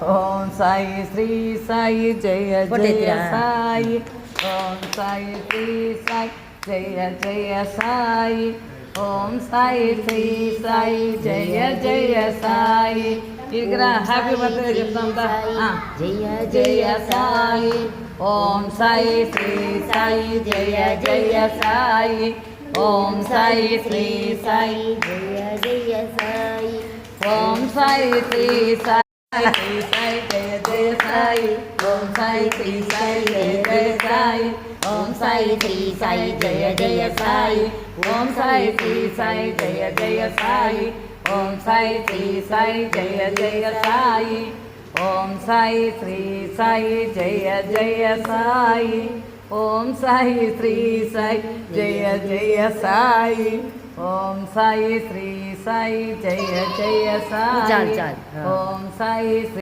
ఓం సాయి శ్రీ సాయి జయ జయ సాయి. ఓం సాయి శ్రీ సాయి జయ జయ సాయి. ఓం సాయి శ్రీ సాయి జయ జయ సాయి. ఇక్కడ happy birthday చెప్తాం. జయ జయ సాయి. ఓం సాయి శ్రీ సాయి జయ జయ సాయి. ఓం సాయి శ్రీ సాయి జయ జయ సాయి. ఓం సాయి శ్రీ సాయి శ్రీ సాయి జయ జయ సాయి. ఓం సాయి శ్రీ సాయి జయ జయ సాయి. ఓం సాయి శ్రీ సాయి జయ జయ సాయి. ఓం సాయి శ్రీ సాయి జయ జయ సాయి. ఓం సాయి శ్రీ సాయి జయ జయ సాయి. ఓం సాయి శ్రీ సాయి జయ జయ సాయి. ఓం సాయి శ్రీ సాయి జయ జయ సాయి. ఓం సాయి శ్రీ సాయి జయ జయ సాయి. ఓం సాయి